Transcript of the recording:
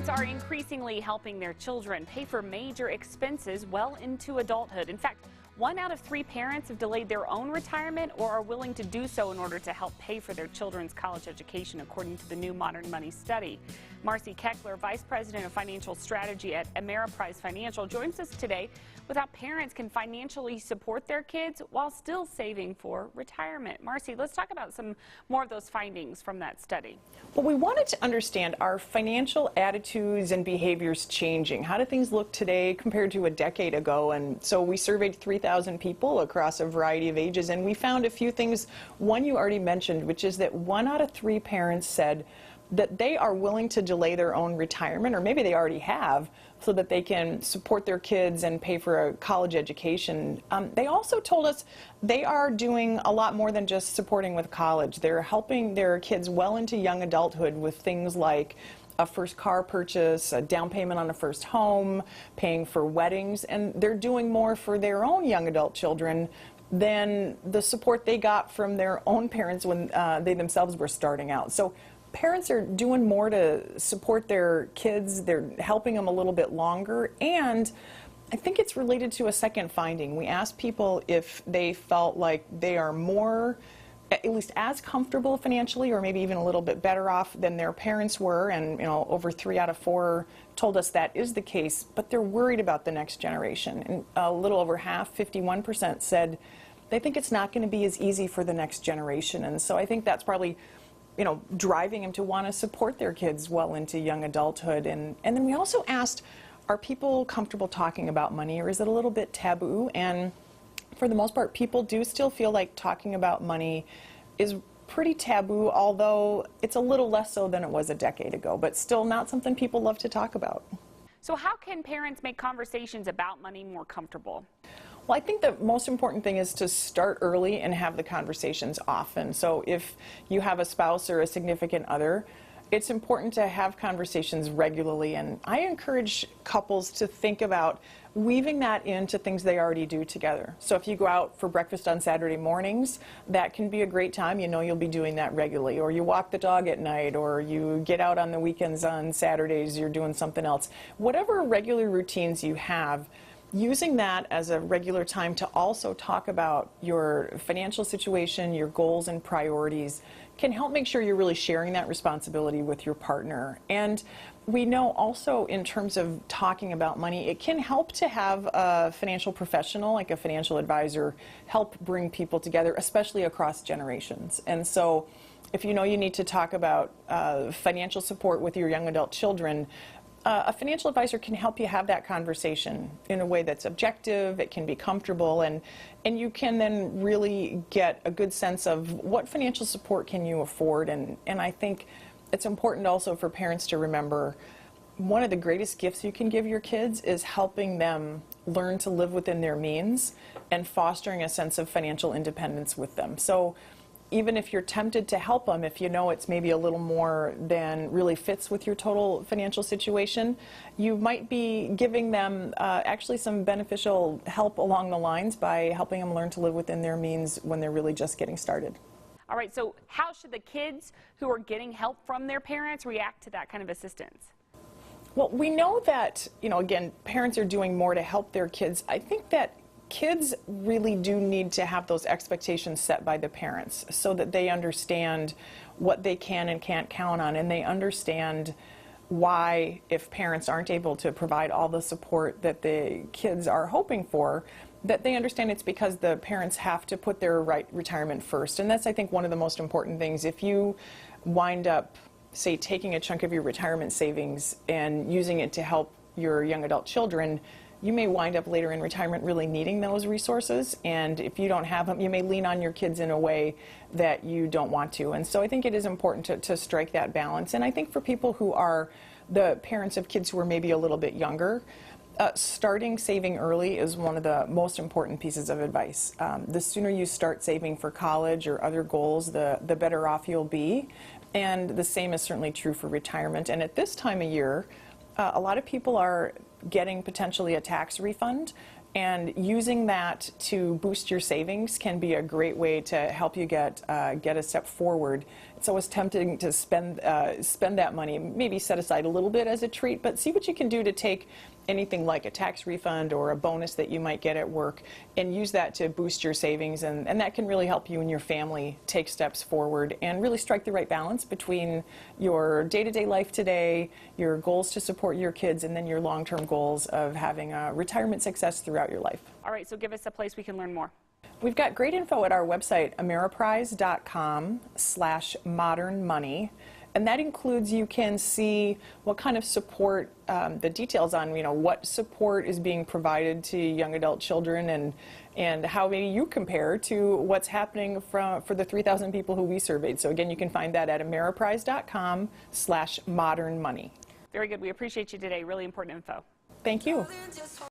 Parents are increasingly helping their children pay for major expenses well into adulthood. In fact, 1 out of 3 parents have delayed their own retirement or are willing to do so in order to help pay for their children's college education, according to the new Modern Money study. Marcy Keckler, Vice President of Financial Strategy at Ameriprise Financial, joins us today with how parents can financially support their kids while still saving for retirement. Marcy, let's talk about some more of those findings from that study. Well, we wanted to understand, are financial attitudes and behaviors changing? How do things look today compared to a decade ago? And so we surveyed 3,000 people across a variety of ages, and we found a few things. One you already mentioned, which is that 1 out of 3 parents said that they are willing to delay their own retirement, or maybe they already have, so that they can support their kids and pay for a college education. They also told us they are doing a lot more than just supporting with college. They're helping their kids well into young adulthood with things like a first car purchase, a down payment on a first home, paying for weddings, and they're doing more for their own young adult children than the support they got from their own parents when they themselves were starting out. So parents are doing more to support their kids. They're helping them a little bit longer. And I think it's related to a second finding. We asked people if they felt like they are more, at least as comfortable financially, or maybe even a little bit better off than their parents were. And, over 3 out of 4 told us that is the case, but they're worried about the next generation. And a little over half, 51%, said they think it's not going to be as easy for the next generation. And so I think that's probably driving them to want to support their kids well into young adulthood. And then we also asked, are people comfortable talking about money, or is it a little bit taboo? And for the most part, people do still feel like talking about money is pretty taboo, although it's a little less so than it was a decade ago, but still not something people love to talk about. So how can parents make conversations about money more comfortable? Well, I think the most important thing is to start early and have the conversations often. So if you have a spouse or a significant other, it's important to have conversations regularly. And I encourage couples to think about weaving that into things they already do together. So if you go out for breakfast on Saturday mornings, that can be a great time. You'll be doing that regularly. Or you walk the dog at night, or you get out on the weekends on Saturdays, you're doing something else. Whatever regular routines you have, using that as a regular time to also talk about your financial situation, your goals and priorities, can help make sure you're really sharing that responsibility with your partner. And we know also, in terms of talking about money, it can help to have a financial professional, like a financial advisor, help bring people together, especially across generations. And so if you need to talk about financial support with your young adult children, a financial advisor can help you have that conversation in a way that's objective, it can be comfortable, and you can then really get a good sense of what financial support can you afford. And I think it's important also for parents to remember, one of the greatest gifts you can give your kids is helping them learn to live within their means and fostering a sense of financial independence with them. So even if you're tempted to help them, if it's maybe a little more than really fits with your total financial situation, you might be giving them actually some beneficial help along the lines by helping them learn to live within their means when they're really just getting started. All right, so how should the kids who are getting help from their parents react to that kind of assistance? Well, we know that, again, parents are doing more to help their kids. I think that kids really do need to have those expectations set by the parents so that they understand what they can and can't count on, and they understand why, if parents aren't able to provide all the support that the kids are hoping for, that they understand it's because the parents have to put their retirement first. And that's, I think, one of the most important things. If you wind up, say, taking a chunk of your retirement savings and using it to help your young adult children, you may wind up later in retirement really needing those resources, and if you don't have them, you may lean on your kids in a way that you don't want to. And so I think it is important to strike that balance. And I think for people who are the parents of kids who are maybe a little bit younger, starting saving early is one of the most important pieces of advice. The sooner you start saving for college or other goals, the better off you'll be. And the same is certainly true for retirement. And at this time of year, a lot of people are getting potentially a tax refund And using that to boost your savings can be a great way to help you get a step forward. It's always tempting to spend that money, maybe set aside a little bit as a treat, but see what you can do to take anything like a tax refund or a bonus that you might get at work and use that to boost your savings, and that can really help you and your family take steps forward and really strike the right balance between your day-to-day life today, your goals to support your kids, and then your long-term goals of having retirement success throughout your life. All right, so give us a place we can learn more. We've got great info at our website, ameriprise.com/modernmoney. And that includes, you can see what kind of support, the details on, what support is being provided to young adult children, and how maybe you compare to what's happening for the 3,000 people who we surveyed. So again, you can find that at ameriprise.com/modernmoney. Very good. We appreciate you today. Really important info. Thank you.